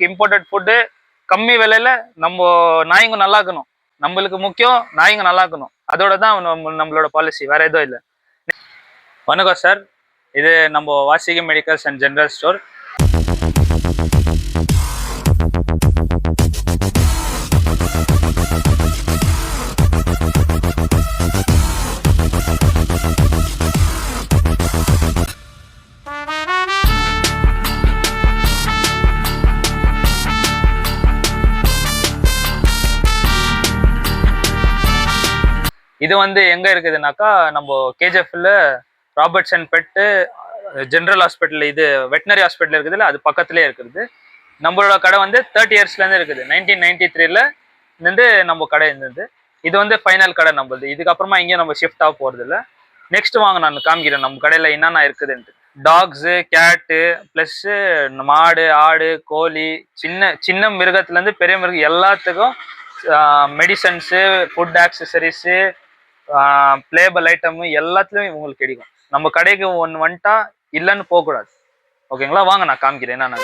Imported food கம்மி விலையில நம்ம நாய்ங்க நல்லா இருக்கணும். நம்மளுக்கு முக்கியம் நாய்ங்க நல்லா இருக்கணும். அதோட தான் நம்மளோட பாலிசி, வேற எதுவும் இல்லை. வணக்கம் சார், இது நம்ம வாசிகி மெடிக்கல்ஸ் அண்ட் ஜெனரல் ஸ்டோர். இது எங்க இருக்குதுனாக்கா, நம்ம கேஜிஎஃப்ல ராபர்ட்சன் பெட்டு ஜெனரல் ஹாஸ்பிட்டல், இது வெட்டினரி ஹாஸ்பிட்டல் இருக்குதுல்ல, அது பக்கத்துலேயே இருக்குது. நம்மளோட கடை 30 இயர்ஸ்லேருந்து இருக்குது. 1993ல இருந்து நம்ம கடை இருந்தது. இது ஃபைனல் கடை நம்மளது. இதுக்கப்புறமா இங்கேயும் நம்ம ஷிஃப்ட் ஆக போகிறது இல்லை. நெக்ஸ்ட் வாங்க, நான் காமிக்கிறேன் நம்ம கடையில் என்னென்ன இருக்குதுன்ட்டு. டாக்ஸு, கேட்டு, ப்ளஸ்ஸு மாடு, ஆடு, கோழி, சின்ன சின்ன மிருகத்துலேருந்து பெரிய மிருகம் எல்லாத்துக்கும் மெடிசன்ஸு, ஃபுட் ஆக்சசரிஸு, பிளேபிள் ஐட்டம் எல்லாத்துலயும் உங்களுக்கு கிடைக்கும். நம்ம கடைக்கு ஒன்று வந்துட்டா இல்லைன்னு போகக்கூடாது. ஓகேங்களா? வாங்க நான் காமிக்கிறேன் என்னன்னா.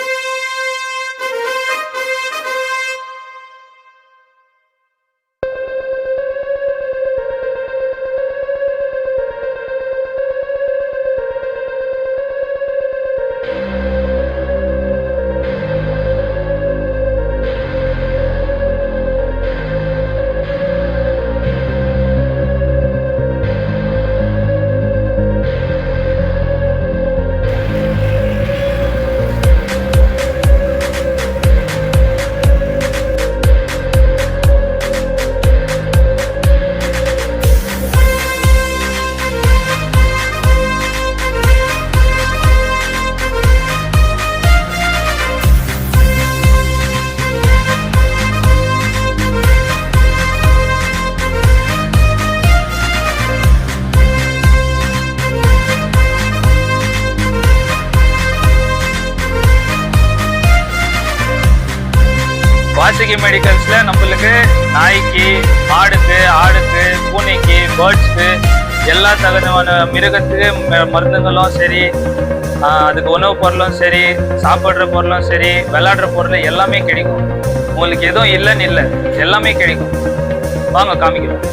வாசிகி மெடிக்கல்ஸ்ல நம்மளுக்கு நாய்க்கு, மாடுக்கு, ஆடுக்கு, பூனைக்கு, பேர்ட்ஸ்க்கு எல்லா தகுந்தமான மிருகத்துக்கு மருந்துங்களும் சரி, அதுக்கு உணவு பொருளும் சரி, சாப்பிட்ற பொருளும் சரி, விளையாடுற பொருள் எல்லாமே கிடைக்கும். உங்களுக்கு எதுவும் இல்லைன்னு இல்லை, எல்லாமே கிடைக்கும். வாங்க காமிக்கிறோம்.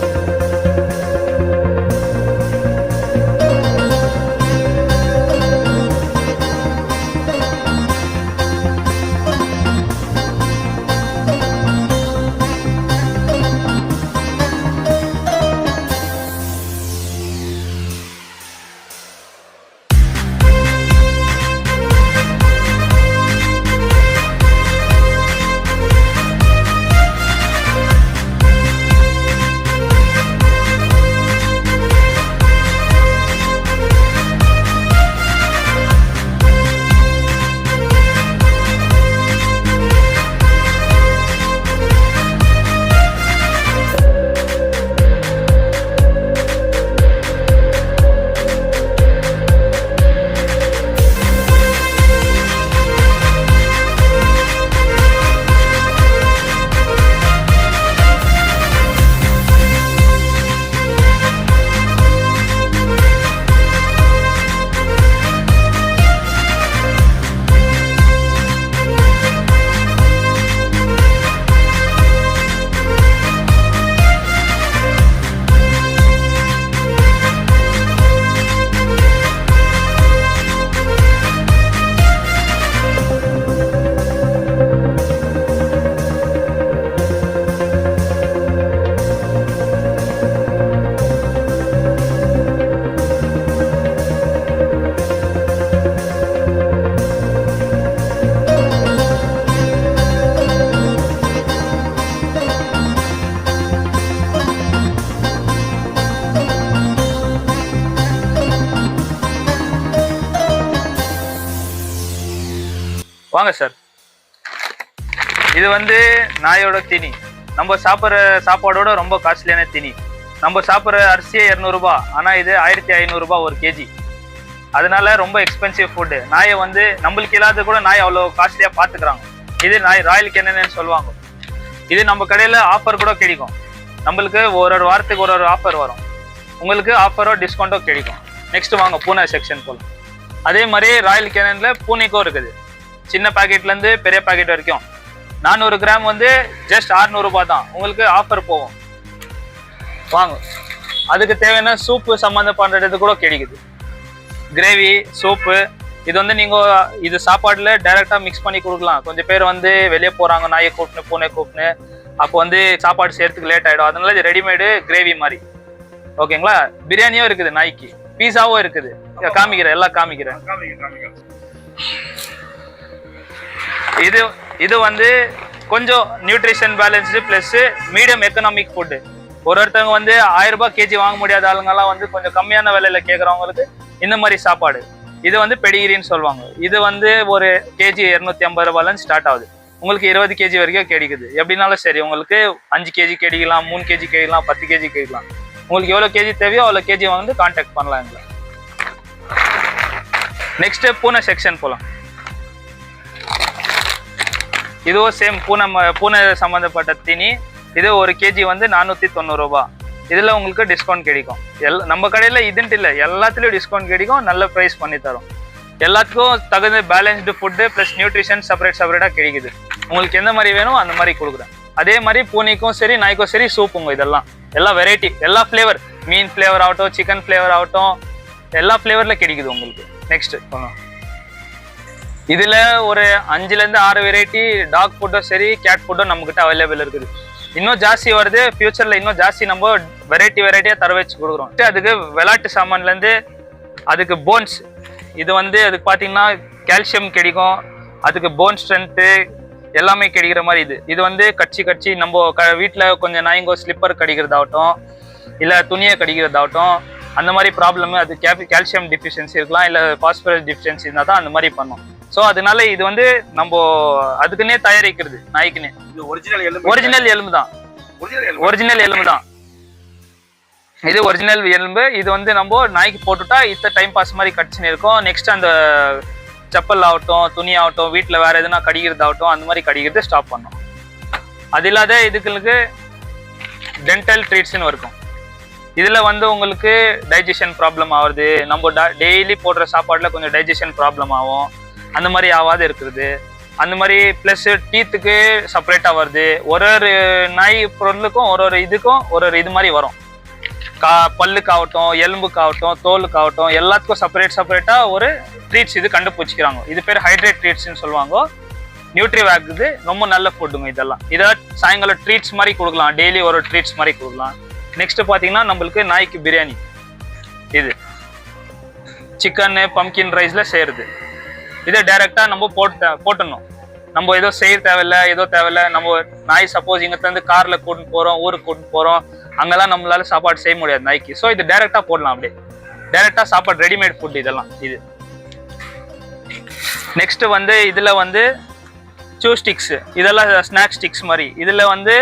வாங்க சார். இது நாயோட தீனி. நம்ம சாப்பிட்ற சாப்பாடோட ரொம்ப காஸ்ட்லியான தீனி. நம்ம சாப்பிட்ற அரிசியே 200 ரூபாய், ஆனால் இது 1500 ரூபாய் ஒரு கேஜி. அதனால ரொம்ப எக்ஸ்பென்சிவ் ஃபுட்டு. நாயை நம்மளுக்கு இல்லாத கூட நாய் அவ்வளோ காஸ்ட்லியாக பார்த்துக்கிறாங்க. இது நாய் ராயல் கேனன்னு சொல்லுவாங்க. இது நம்ம கடையில் ஆஃபர் கூட கிடைக்கும். நம்மளுக்கு ஒரு வாரத்துக்கு ஒரு ஆஃபர் வரும். உங்களுக்கு ஆஃபரோ டிஸ்கவுண்ட்டோ கிடைக்கும். நெக்ஸ்ட் வாங்க பூனை செக்ஷன் போகலாம். அதே மாதிரி ராயல் கேனன்ல பூனைக்கும் இருக்குது. சின்ன பாக்கெட்லேருந்து பெரிய பாக்கெட் வரைக்கும் 400 கிராம் வந்து ஜஸ்ட் 600 ரூபாய் தான். உங்களுக்கு ஆஃபர் போகும், வாங்க. அதுக்கு தேவையான சூப்பு சம்மந்தப்பட்டது கூட கிடைக்குது. கிரேவி, சூப்பு, இது வந்து நீங்கள் இது சாப்பாடில் டைரெக்டாக மிக்ஸ் பண்ணி கொடுக்கலாம். கொஞ்சம் பேர் வந்து வெளியே போகிறாங்க, நாயை கூப்பிட்டு பூனை கூப்பிட்டு, அப்போ வந்து சாப்பாடு செய்யறதுக்கு லேட் ஆகிடும். அதனால இது ரெடிமேடு கிரேவி மாதிரி. ஓகேங்களா? பிரியாணியும் இருக்குது, நாய்க்கு பீஸாவும் இருக்குது. காமிக்கிறேன், எல்லாம் காமிக்கிறேன். இது வந்து கொஞ்சம் nutrition balanced plus medium economic food. ஒருத்தவங்க வந்து 1000 ரூபாய் கேஜி வாங்க முடியாத ஆளுங்கெல்லாம் வந்து கொஞ்சம் கம்மியான விலையில கேட்குறவங்களுக்கு இந்த மாதிரி சாப்பாடு. இது வந்து பெடிகிரின்னு சொல்லுவாங்க. இது வந்து ஒரு கேஜி 250 ரூபாயிலேருந்து ஸ்டார்ட் ஆகுது. உங்களுக்கு 20 கேஜி வரைக்கும் கிடைக்குது. எப்படின்னாலும் சரி, உங்களுக்கு 5 கேஜி கிடைக்கலாம், 3 கேஜி கிடைக்கலாம், 10 கேஜி கிடைக்கலாம். உங்களுக்கு எவ்வளோ கேஜி தேவையோ அவ்வளோ கேஜி வந்து கான்டாக்ட் பண்ணலாம் எங்களை. நெக்ஸ்ட் பூனை செக்ஷன் போகலாம். இதுவும் சேம் பூனை சம்மந்தப்பட்ட தீனி. இது ஒரு கேஜி வந்து 490 ரூபாய். இதில் உங்களுக்கு டிஸ்கவுண்ட் கிடைக்கும். நம்ம கடையில் இதுன்ட்டு இல்லை, எல்லாத்துலேயும் டிஸ்கவுண்ட் கிடைக்கும். நல்ல ப்ரைஸ் பண்ணி தரோம். எல்லாத்துக்கும் தகுந்த பேலன்ஸ்டு ஃபுட்டு ப்ளஸ் நியூட்ரிஷன் செப்பரேட்டாக கிடைக்குது. உங்களுக்கு எந்த மாதிரி வேணும் அந்த மாதிரி கொடுக்குறேன். அதே மாதிரி பூனைக்கும் சரி நாய்க்கும் சரி சூப்புங்க. இதெல்லாம் எல்லா வெரைட்டி, எல்லா ஃப்ளேவர், மீன் ஃப்ளேவர் ஆகட்டும், சிக்கன் ஃப்ளேவர் ஆகட்டும், எல்லா ஃப்ளேவரில் கிடைக்குது உங்களுக்கு. நெக்ஸ்ட் இதில் ஒரு 5லேருந்து 6 வெரைட்டி டாக் ஃபுட்டும் சரி கேட் ஃபுட்டும் நம்மக்கிட்ட அவைலபிள் இருக்குது. இன்னும் ஜாஸ்தி வருது, ஃபியூச்சரில் இன்னும் ஜாஸ்தி நம்ம வெரைட்டியாக தர வச்சு கொடுக்குறோம். அதுக்கு விளையாட்டு சாமான்லேருந்து அதுக்கு போன்ஸ், இது வந்து அதுக்கு பார்த்தீங்கன்னா கால்சியம் கிடைக்கும், அதுக்கு போன் ஸ்ட்ரென்த்து எல்லாமே கிடைக்கிற மாதிரி. இது வந்து கட்சி நம்ம வீட்டில் கொஞ்சம் நாய்ங்கோ ஸ்லிப்பர் கடிக்கிறதாகட்டும், இல்லை துணியை கடிக்கிறதாகட்டும், அந்த மாதிரி ப்ராப்ளமு அது கால்சியம் டிஃபிஷியன்சி இருக்கலாம், இல்லை பாஸ்பரஸ் டிஃபிஷியன்சி இருந்தால் தான் அந்த மாதிரி பண்ணும். ஸோ அதனால இது வந்து நம்ம அதுக்குன்னே தயாரிக்கிறது நாய்க்குன்னே. ஒரிஜினல் எலும்பு தான். இது ஒரிஜினல் எலும்பு. இது வந்து நம்ம நாய்க்கு போட்டுட்டா டைம் பாஸ் மாதிரி கடிச்சுன்னு இருக்கும். நெக்ஸ்ட் அந்த செப்பல் ஆகட்டும், துணி ஆகட்டும், வீட்டில் வேற எதுனா கடிக்கிறதாகட்டும், அந்த மாதிரி கடிக்கிறது ஸ்டாப் பண்ணோம். அது இல்லாத இதுகளுக்கு டென்டல் ட்ரீட்ஸ்ன்னு இருக்கும். இதில் வந்து உங்களுக்கு டைஜஷன் ப்ராப்ளம் ஆகுது, நம்ம டெய்லி போடுற சாப்பாடில் கொஞ்சம் டைஜஷன் ப்ராப்ளம் ஆகும், அந்த மாதிரி ஆகாது இருக்கிறது. அந்த மாதிரி ப்ளஸ் டீத்துக்கு செப்பரேட்டாக வருது. ஒரு நாய் பொருளுக்கும் ஒரு இதுக்கும் ஒரு இது மாதிரி வரும். பல்லுக்காகட்டும், எலும்புக்காகட்டும், தோலுக்காகட்டும், எல்லாத்துக்கும் செப்பரேட்டாக ஒரு ட்ரீட்ஸ் இது கண்டுபிடிச்சிக்கிறாங்க. இது பேர் ஹைட்ரேட் ட்ரீட்ஸ்ன்னு சொல்லுவாங்க. நியூட்ரிவேக் இது ரொம்ப நல்ல ஃபுட்டுங்க. இதெல்லாம் சாயங்காலம் ட்ரீட்ஸ் மாதிரி கொடுக்கலாம், டெய்லி ஒரு ட்ரீட்ஸ் மாதிரி கொடுக்கலாம். நெக்ஸ்ட் பார்த்தீங்கன்னா நம்மளுக்கு நாய்க்கு பிரியாணி. இது சிக்கன்னு பம்கின் ரைஸில் செய்கிறது. இதை டைரெக்டாக நம்ம போட்டுடணும். நம்ம ஏதோ செய்ய தேவையில்லை, நம்ம நாய் சப்போஸ் இங்கேருந்து காரில் கூட்டின்னு போகிறோம், ஊருக்கு கூட்டின்னு போகிறோம், அங்கெல்லாம் நம்மளால சாப்பாடு செய்ய முடியாது நாய்க்கு. ஸோ இது டைரெக்டாக போடலாம், அப்படியே டைரெக்டாக சாப்பாடு ரெடிமேட் ஃபுட் இதெல்லாம். இது நெக்ஸ்ட் வந்து இதில் வந்து சூ ஸ்டிக்ஸ், இதெல்லாம் ஸ்நாக் ஸ்டிக்ஸ் மாதிரி. இதில் வந்து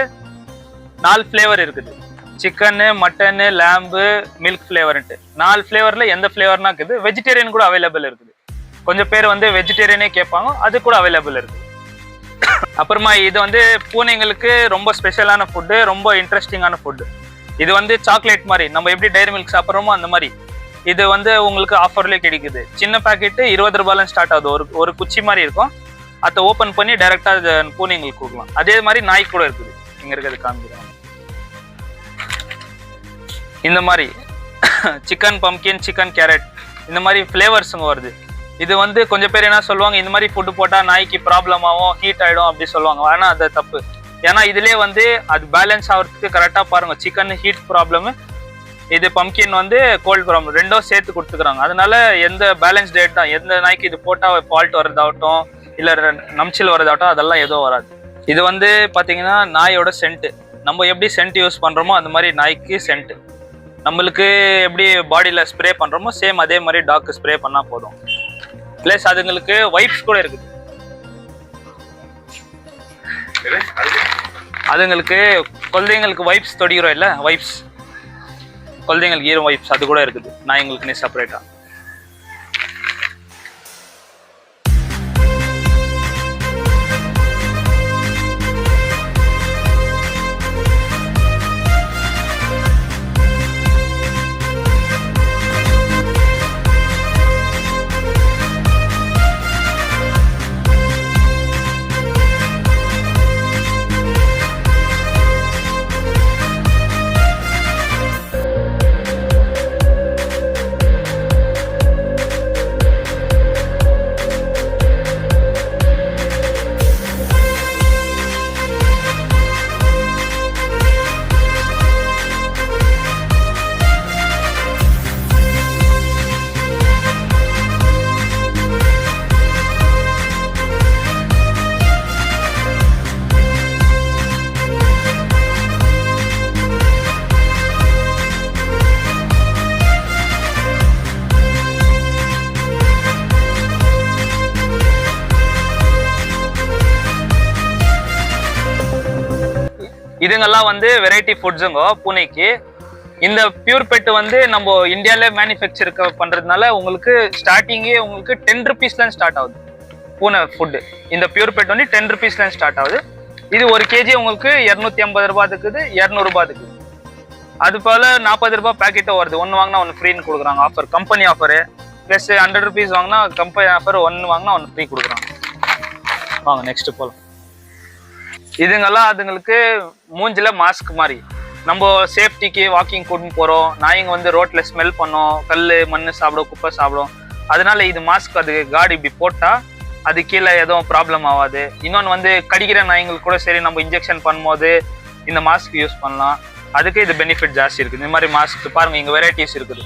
4 ஃப்ளேவர் இருக்குது. சிக்கனு, மட்டனு, லேம்பு, மில்க் ஃப்ளேவர்ன்ட்டு 4 ஃப்ளேவரில் எந்த ஃப்ளேவர்னா இருக்குது. வெஜிடேரியன் கூட அவைலபிள் இருக்குது. கொஞ்சம் பேர் வந்து வெஜிடேரியனே கேட்பாங்க, அது கூட அவைலபிள் இருக்குது. அப்புறமா இது வந்து பூனைங்களுக்கு ரொம்ப ஸ்பெஷலான ஃபுட்டு, ரொம்ப இன்ட்ரெஸ்டிங்கான ஃபுட்டு. இது வந்து சாக்லேட் மாதிரி, நம்ம எப்படி டைரி மில்க் சாப்பிட்றோமோ அந்த மாதிரி. இது வந்து உங்களுக்கு ஆஃபர்லேயே கிடைக்குது. சின்ன பேக்கெட்டு 20 ரூபாயிலும் ஸ்டார்ட் ஆகுது. ஒரு குச்சி மாதிரி இருக்கும், அதை ஓப்பன் பண்ணி டைரெக்டாக பூனைங்களுக்கு கொடுக்கலாம். அதே மாதிரி நாய் கூட இருக்குது. இங்கே இருக்கிறது காமிக்கிறேன். இந்த மாதிரி சிக்கன் பம்கின், சிக்கன் கேரட், இந்த மாதிரி ஃப்ளேவர்ஸுங்க வருது. இது வந்து கொஞ்சம் பேர் என்ன சொல்லுவாங்க, இந்த மாதிரி ஃபுட்டு போட்டால் நாய்க்கு ப்ராப்ளம் ஆகும், ஹீட் ஆகிடும் அப்படி சொல்லுவாங்க. ஆனால் அது தப்பு. ஏன்னா இதுலேயே வந்து அது பேலன்ஸ் ஆகிறதுக்கு கரெக்டாக பாருங்கள். சிக்கன் ஹீட் ப்ராப்ளமு, இது பம்கின் வந்து கோல்டு ப்ராப்ளம், ரெண்டும் சேர்த்து கொடுத்துக்கிறாங்க. அதனால எந்த பேலன்ஸ் டேட் தான். எந்த நாய்க்கு இது போட்டால் ஃபால்ட் வரதாகட்டும், இல்லை நம்ச்சில் வரதாகட்டும், அதெல்லாம் எதுவும் வராது. இது வந்து பார்த்தீங்கன்னா நாயோட சென்ட்டு. நம்ம எப்படி சென்ட் யூஸ் பண்ணுறோமோ அந்த மாதிரி நாய்க்கு சென்ட்டு. நம்மளுக்கு எப்படி பாடியில் ஸ்ப்ரே பண்ணுறோமோ சேம் அதே மாதிரி டாக்கு ஸ்ப்ரே பண்ணால் போதும். ப்ளஸ் அதுங்களுக்கு வைப்ஸ் கூட இருக்குது. அதுங்களுக்கு குழந்தைங்களுக்கு வைப்ஸ் தொடிக்கிறோம் இல்லை, வைப்ஸ் குழந்தைங்களுக்கு ஈரம் வைப்ஸ் அது கூட இருக்குது நாய்ங்களுக்குன்னே செப்பரேட்டாக. இதுங்கெல்லாம் வந்து வெரைட்டி ஃபுட்ஸுங்க பூனைக்கு. இந்த பியூர் பெட் வந்து நம்ம இந்தியாவிலே மேனுஃபேக்சர் பண்றதுனால உங்களுக்கு ஸ்டார்டிங்கே உங்களுக்கு 10 rupeesல ஸ்டார்ட் ஆகுது பூனை ஃபுட்டு. இந்த பியூர் பெட் வந்து 10 rupeesல ஸ்டார்ட் ஆகுது. இது 1 kg உங்களுக்கு 250 ரூபாய் இருக்குது, 200 ரூபாய் இருக்குது. அது போல 40 ரூபாய் பேக்கெட்டும் வருது. ஒன்று வாங்கினா ஒன்று ஃப்ரீன்னு கொடுக்குறாங்க offer, company offer. Plus 100 rupees வாங்கினா கம்பெனி ஆஃபர், 1 வாங்கினா 1 ஃப்ரீ கொடுக்குறாங்க. வாங்க நெக்ஸ்ட் போகலாம். இதுங்கெல்லாம் அதுங்களுக்கு மூஞ்சில மாஸ்க் மாதிரி. நம்ம சேஃப்டிக்கு வாக்கிங் கூட்டின்னு போகிறோம், நாய்ங்க வந்து ரோட்டில் ஸ்மெல் பண்ணோம், கல் மண் சாப்பிடும், குப்பை சாப்பிடும். அதனால இது மாஸ்க் அது கார்டு இப்படி போட்டால் அது கீழே எதுவும் ப்ராப்ளம் ஆகாது. இன்னொன்று வந்து கடிக்கிற நாய்ங்களுக்கு கூட சரி நம்ம இன்ஜெக்ஷன் பண்ணும்போது இந்த மாஸ்க் யூஸ் பண்ணலாம். அதுக்கு இது பெனிஃபிட் ஜாஸ்தி இருக்குது. இந்த மாதிரி மாஸ்க் பாருங்க, இங்கே வெரைட்டிஸ் இருக்குது.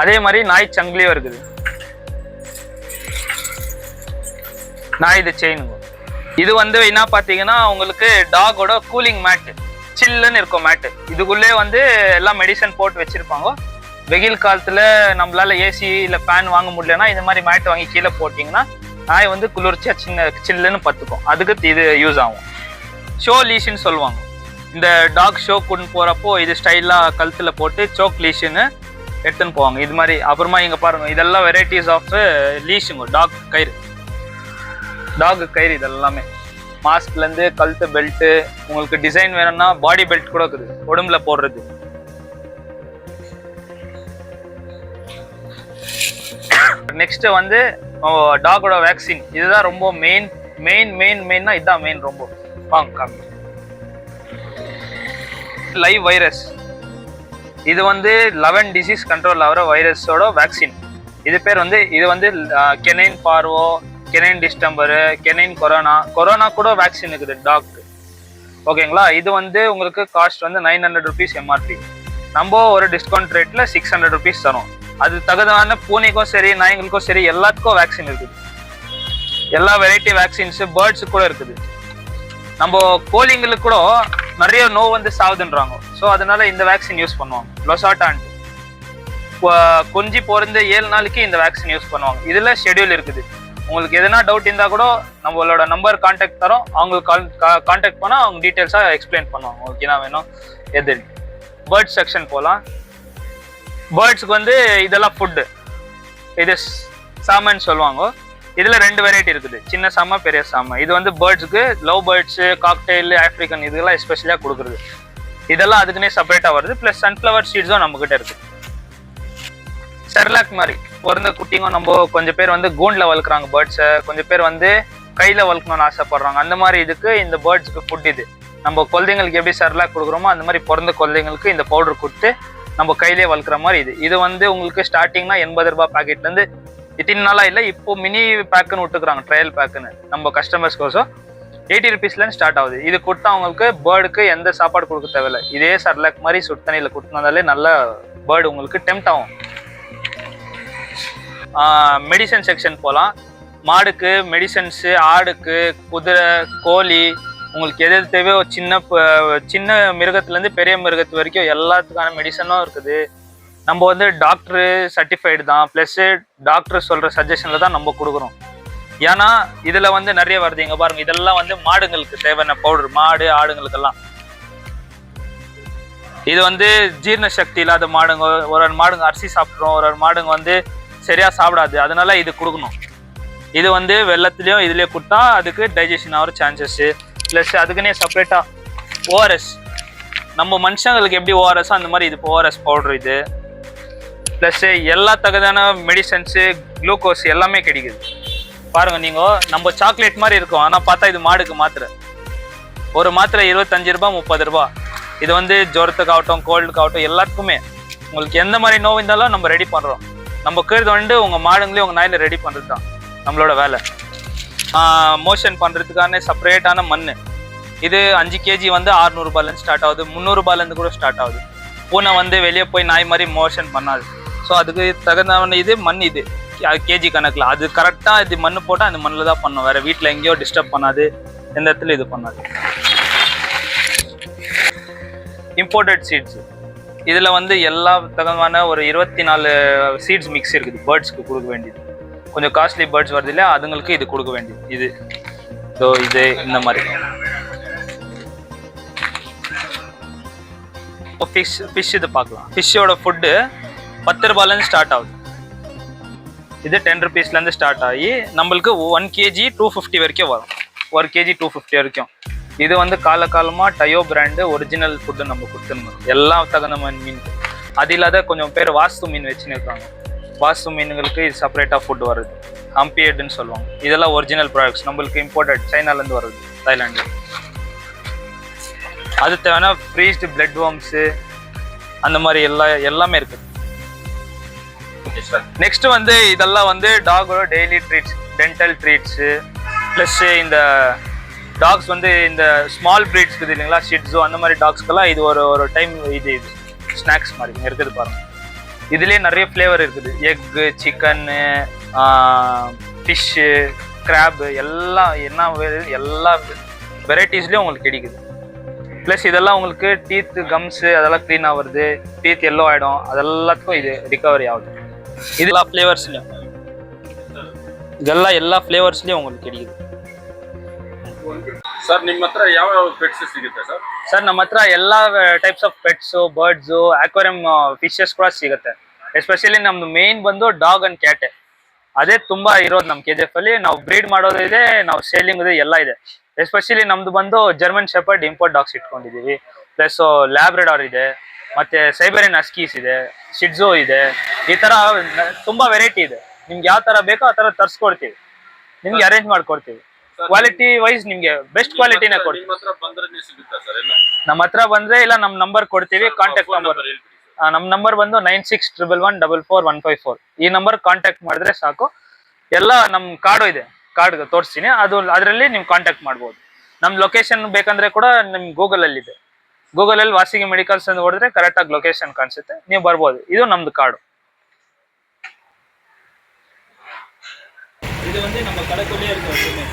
அதே மாதிரி நாய் சங்கிலியும் இருக்குது. நாய் இது செயினுங்க. இது வந்து என்ன பார்த்தீங்கன்னா உங்களுக்கு டாகோட கூலிங் மேட்டு, சில்லுன்னு இருக்கும் மேட்டு. இதுக்குள்ளே வந்து எல்லாம் மெடிசன் போட்டு வச்சிருப்பாங்க. வெயில் காலத்துல நம்மளால ஏசி இல்லை ஃபேன் வாங்க முடியலன்னா இந்த மாதிரி மேட் வாங்கி கீழே போட்டிங்கன்னா நாய் வந்து குளிர்ச்சியா சில்லுன்னு பத்துக்கும். அதுக்கு இது யூஸ் ஆகும். ஷோ லீஷுன்னு சொல்லுவாங்க. இந்த டாக் ஷோ கொண்டு போறப்போ இது ஸ்டைலா கழுத்துல போட்டு சோக் லீஷுன்னு எடுத்துன்னு போவாங்க இது மாதிரி. அப்புறமா இங்க பாருங்க, இதெல்லாம் வெரைட்டிஸ் ஆஃப் லீஷுங்க. டாக் கயிறு இதெல்லாமே மாஸ்க்ல இருந்து கழுத்து பெல்ட். உங்களுக்கு டிசைன் வேணும்னா பாடி பெல்ட் கூட இருக்குது, உடம்புல போடுறது. நெக்ஸ்ட் வந்து டாகோட வேக்சின். இதுதான் ரொம்ப மெயின்னா இதுதான் மெயின். ரொம்ப வாங்க லைவ் வைரஸ். இது வந்து 11 டிசீஸ் கண்ட்ரோல் ஆகிற வைரஸோட வேக்சின். இது பேர் வந்து இது வந்து canine parvo, canine distemper, canine corona கூட வேக்சின் இருக்குது டாக்டர். ஓகேங்களா. இது வந்து உங்களுக்கு காஸ்ட் வந்து 900 rupees எம்ஆர்பி. நம்ம ஒரு டிஸ்கவுண்ட் ரேட்ல 600 rupees தரோம். அது தகுதியான பூனைக்கும் சரி நாய்களுக்கும் சரி எல்லாத்துக்கும் வேக்சின் இருக்குது. எல்லா வெரைட்டி வேக்சின்ஸ் பேர்ட்ஸு கூட இருக்குது. நம்ம கோழிங்களுக்கு கூட நிறைய நோய் வந்து சாவுதுன்றாங்க. ஸோ அதனால இந்த வேக்சின் யூஸ் பண்ணுவாங்க. லொசாட்டான் கொஞ்சி பிறந்து 7 நாளைக்கு இந்த வேக்சின் யூஸ் பண்ணுவாங்க. இதுல ஷெடியூல் இருக்குது. உங்களுக்கு எதனா டவுட் இருந்தால் கூட நம்மளோட நம்பர் கான்டாக்ட் தரோம். அவங்களுக்கு கான்டாக்ட் பண்ணால் அவங்க டீட்டெயில்ஸாக எக்ஸ்பிளைன் பண்ணுவாங்க. ஓகேனா வேணும் எது. பேர்ட்ஸ் செக்ஷன் போகலாம். பேர்ட்ஸுக்கு வந்து இதெல்லாம் ஃபுட்டு. இது சாமன்னு சொல்லுவாங்க. இதில் 2 வெரைட்டி இருக்குது, சின்ன சாமை பெரிய சாமை. இது வந்து பேர்ட்ஸுக்கு லவ் பேர்ட்ஸு, காக்டெயில், ஆஃப்ரிக்கன் இதெல்லாம் எஸ்பெஷலியாக கொடுக்குறது. இதெல்லாம் அதுக்குன்னே செப்பரேட்டாக வருது. ப்ளஸ் சன்ஃப்ளவர் சீட்ஸும் நம்மக்கிட்ட இருக்குது. செர்லாக் மாதிரி பிறந்த குட்டிங்க நம்ம கொஞ்சம் பேர் வந்து கூண்டில் வளர்க்குறாங்க பேர்ட்ஸை, கொஞ்சம் பேர் வந்து கையில் வளர்க்கணும்னு ஆசைப்படுறாங்க. அந்த மாதிரி இதுக்கு இந்த பேர்ட்ஸுக்கு ஃபுட் இது. நம்ம குழந்தைங்களுக்கு எப்படி செர்லாக் கொடுக்குறோமோ அந்த மாதிரி பிறந்த குழந்தைங்களுக்கு இந்த பவுடர் கொடுத்து நம்ம கையிலே வளர்க்குற மாதிரி இது. இது வந்து உங்களுக்கு ஸ்டார்டிங்னா 80 ரூபாய் பேக்கெட்லேருந்து இத்தனை நாளாக இல்லை, இப்போ மினி பேக்குன்னு விட்டுக்குறாங்க, ட்ரையல் பேக்குன்னு நம்ம கஸ்டமர்ஸ்க்கோசம் 80 rupeesலேருந்து ஸ்டார்ட் ஆகுது. இது கொடுத்தா அவங்களுக்கு பேர்டுக்கு எந்த சாப்பாடு கொடுக்க தேவையில்லை. இதே செர்லாக் மாதிரி சுத்தண்ணியில் கொடுத்தனாலே நல்ல பேர்டு உங்களுக்கு டெம்ட் ஆகும். மெடிசன் செக்ஷன் போகலாம். மாடுக்கு மெடிசன்ஸு, ஆடுக்கு, குதிரை, கோழி, உங்களுக்கு எது தேவையோ சின்ன மிருகத்துலேருந்து பெரிய மிருகத்து வரைக்கும் எல்லாத்துக்கான மெடிசனும் இருக்குது. நம்ம வந்து டாக்டரு சர்டிஃபைடு தான், ப்ளஸ்ஸு டாக்டர் சொல்கிற சஜஷனில் தான் நம்ம கொடுக்குறோம். ஏன்னா இதில் வந்து நிறைய வருது. இங்கே பாருங்கள், இதெல்லாம் வந்து மாடுங்களுக்கு தேவையான பவுடர், மாடு ஆடுங்களுக்கெல்லாம். இது வந்து ஜீரண சக்தி இல்லாத மாடுங்க, ஒரு மாடுங்க அரிசி சாப்பிட்றோம், ஒரு மாடுங்க வந்து சரியாக சாப்பிடாது, அதனால இது கொடுக்கணும். இது வந்து வெள்ளத்துலேயும் இதுலேயே கொடுத்தா அதுக்கு டைஜஷன் ஆகிற சான்சஸ்ஸு. ப்ளஸ் அதுக்குன்னே செப்பரேட்டாக ஓஆர்எஸ், நம்ம மனுஷங்களுக்கு எப்படி ஓஆர்எஸோ அந்த மாதிரி இது ஓஆர்எஸ் பவுடர் இது. ப்ளஸ்ஸு எல்லா தகுதியான மெடிசன்ஸு, குளுக்கோஸ் எல்லாமே கிடைக்குது. பாருங்கள், நீங்கள் நம்ம சாக்லேட் மாதிரி இருக்கும், ஆனால் பார்த்தா இது மாடுக்கு மாத்திரை. ஒரு மாத்திரை 25 ரூபா 30 ரூபா. இது வந்து ஜுரத்துக்காகட்டும் கோல்டுக்காகட்டும் எல்லாத்துக்குமே உங்களுக்கு எந்த மாதிரி நோய் இருந்தாலும் நம்ம ரெடி பண்ணுறோம். நம்ம கீழே வந்து உங்கள் மாடுங்களையும் உங்கள் நாயில் ரெடி பண்ணுறது தான் நம்மளோட வேலை. மோஷன் பண்ணுறதுக்கான செப்பரேட்டான மண். இது 5 kg வந்து 600 ரூபாயிலேருந்து ஸ்டார்ட் ஆகுது, 300 ரூபாயிலேருந்து கூட ஸ்டார்ட் ஆகுது. பூனை வந்து வெளியே போய் நாய் மாதிரி மோஷன் பண்ணாது. ஸோ அதுக்கு தகுந்த இது மண், இது கேஜி கணக்கில். அது கரெக்டாக இது மண் போட்டால் அந்த மண்ணில் தான் பண்ணும், வேறு வீட்டில் எங்கேயோ டிஸ்டர்ப் பண்ணாது, எந்த இடத்துல இது பண்ணாது. Imported seeds. இதில் வந்து எல்லா தகுதியான ஒரு 24 சீட்ஸ் மிக்ஸ் இருக்குது பேர்ட்ஸ்க்கு கொடுக்க வேண்டியது. கொஞ்சம் காஸ்ட்லி பேர்ட்ஸ் வருது இல்லையா, அதுங்களுக்கு இது கொடுக்க வேண்டியது. இது இது இந்த மாதிரி. ஃபிஷ் இது பார்க்கலாம். ஃபிஷ்ஷோட ஃபுட்டு 10 ரூபாயிலேருந்து ஸ்டார்ட் ஆகுது. இது 10 rupeesலேருந்து ஸ்டார்ட் ஆகி நம்மளுக்கு 1 kg 250 வரைக்கும் வரும். 1 kg 250 வரைக்கும். இது வந்து காலகாலமாக டயோ பிராண்டு ஒரிஜினல் ஃபுட்டு நம்ம கொடுத்துருந்தோம் எல்லாம் தகுந்த மீன். அது இல்லாத கொஞ்சம் பேர் வாஸ்து மீன் வச்சுன்னு இருக்காங்க. வாஸ்து மீன்களுக்கு இது செப்பரேட்டாக ஃபுட் வருது. ஹம்பியட்னு சொல்லுவாங்க. இதெல்லாம் ஒரிஜினல் ப்ராடக்ட்ஸ், நம்மளுக்கு இம்போர்ட்டட் சைனாலேருந்து வருது, தாய்லாண்டு. அது தேவைன்னா ஃப்ரீஸ்டு பிளட் வார்ம்ஸு அந்த மாதிரி எல்லாமே இருக்குது. நெக்ஸ்ட் வந்து இதெல்லாம் வந்து டாகோட டெய்லி ட்ரீட்ஸ், டென்டல் ட்ரீட்ஸு ப்ளஸ் இந்த டாக்ஸ் வந்து இந்த ஸ்மால் ப்ரீட்ஸ் இருக்குது இல்லைங்களா, ஷிட்ஸோ அந்த மாதிரி டாக்ஸ்க்கெல்லாம் இது ஒரு டைம் இது ஸ்நாக்ஸ் மாதிரி இங்கே இருக்குது பாருங்கள். இதுலேயே நிறைய ஃப்ளேவர் இருக்குது. எக்கு, சிக்கன்னு, ஃபிஷ்ஷு, கிராப்பு எல்லாம் எல்லா வெரைட்டிஸ்லேயும் உங்களுக்கு கிடைக்குது. ப்ளஸ் இதெல்லாம் உங்களுக்கு டீத்து, கம்ஸு அதெல்லாம் க்ளீனாக வருது, டீத் எல்லோ ஆகிடும், அதெல்லாத்துக்கும் இது ரிகவரி ஆகுது. இதெல்லாம் ஃப்ளேவர்ஸ்லையும் ಎಲ್ಲ ಫ್ಲೇವರ್ಸ್ಲಿ உங்களுக்கு கிடைக்குது. ಸರ್ ನಿಮ್ಮ ಹತ್ರ ಯಾವ ಪೆಟ್ಸ್ ಸಿಗುತ್ತೆ ಸರ್? ಸರ್ ನಮ್ಮ ಹತ್ರ ಎಲ್ಲ types of pets, birds, aquarium fishes ಕೂಡ ಸಿಗುತ್ತೆ. ಎಸ್ಪೆಷಲಿ ನಮ್ದು ಮೇನ್ ಬಂದು ಡಾಗ್ ಅಂಡ್ ಕ್ಯಾಟ್, ಅದೇ ತುಂಬಾ ಇರೋದು ನಮ್ಮ KGF ಅಲ್ಲಿ. ನಾವು ಬ್ರೀಡ್ ಮಾಡೋದು ಇದೆ, ನಾವು ಸೇಲಿಂಗ್ ಇದೆ, ಎಲ್ಲ ಇದೆ. ಎಸ್ಪೆಷಲಿ ನಮ್ದು ಬಂದು ಜರ್ಮನ್ ಶೆಪರ್ಡ್ ಇಂಪೋರ್ಟ್ ಡಾಗ್ಸ್ ಇಟ್ಕೊಂಡಿದೀವಿ. ಪ್ಲಸ್ ಲ್ಯಾಬ್ರೆಡಾರ್ ಇದೆ, ಮತ್ತೆ ಸೈಬರಿಯನ್ ಹಸ್ಕೀಸ್ ಇದೆ, ಶಿಡ್ಜೋ ಇದೆ. ಈ ತರ ತುಂಬಾ ವೆರೈಟಿ ಇದೆ. ನಿಮ್ಗೆ ಯಾವ ತರ ಬೇಕೋ ಆ ತರ ತರಿಸ್ಕೊಡ್ತೀವಿ, ನಿಮ್ಗೆ ಅರೇಂಜ್ ಮಾಡ್ಕೊಡ್ತೀವಿ. ಕ್ವಾಲಿಟಿ ವೈಸ್ ನಿಮ್ಗೆ ಬೆಸ್ಟ್ ಕ್ವಾಲಿಟಿನ ಕೊಡ್ತೀವಿ. ನಮ್ಮ ಹತ್ರ ಬಂದ್ರೆ ಇಲ್ಲ ನಮ್ಮ ನಂಬರ್ ಕೊಡ್ತೀವಿ, ಕಾಂಟ್ಯಾಕ್ಟ್ ನಂಬರ್. ನಮ್ಮ ನಂಬರ್ ಬಂದು 9611144154. ಈ ನಂಬರ್ ಕಾಂಟ್ಯಾಕ್ಟ್ ಮಾಡಿದ್ರೆ ಸಾಕು. ಎಲ್ಲ ನಮ್ಮ ಕಾರ್ಡು ಇದೆ, ಕಾರ್ಡ್ ತೋರಿಸ್ತೀನಿ, ಅದರಲ್ಲಿ ನೀವು ಕಾಂಟ್ಯಾಕ್ಟ್ ಮಾಡ್ಬೋದು. ನಮ್ಮ ಲೊಕೇಶನ್ ಬೇಕಂದ್ರೆ ಕೂಡ ನಿಮ್ ಗೂಗಲ್ ಅಲ್ಲಿ ಇದೆ. ಗೂಗಲ್ ಅಲ್ಲಿ ವಾಸಿಗೆ ಮೆಡಿಕಲ್ಸ್ ಅಂತ ಹೊಡೆದ್ರೆ ಕರೆಕ್ಟ್ ಆಗಿ ಲೊಕೇಶನ್ ಕಾಣಿಸುತ್ತೆ, ನೀವು ಬರ್ಬೋದು. ಇದು ನಮ್ದು ಕಾರ್ಡು. இது வந்து நம்ம கடைக்குள்ளேயே இருக்க வச்சுமே.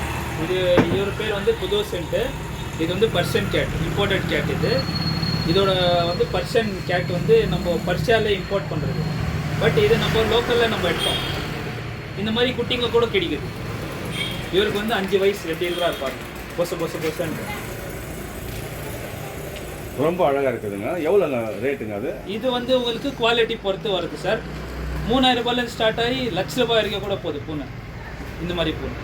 இவர் பேர் வந்து புது சென்ட். இது வந்து பர்ஷியன் கேட், இம்போர்ட்டட் கேட். இதோட வந்து பர்ஷியன் கேட் வந்து நம்ம பர்ஷியாவில் இம்போர்ட் பண்ணுறது. பட் இது நம்ம லோக்கலில் நம்ம எடுத்தோம். இந்த மாதிரி குட்டிங்க கூட கிடைக்குது. இவருக்கு வந்து 5 வயசு, எப்படி இருக்கிறா இருப்பாங்க, பொசன்னு. ரொம்ப அழகாக இருக்குதுங்க. எவ்வளோ ரேட்டுங்க அது? இது வந்து உங்களுக்கு குவாலிட்டி பொறுத்து வருது சார். 3000 ரூபாயிலேருந்து ஸ்டார்ட் ஆகி 1,00,000 ரூபாய் வரைக்கும் கூட போகுது பூனை. இந்த மாதிரி பூனை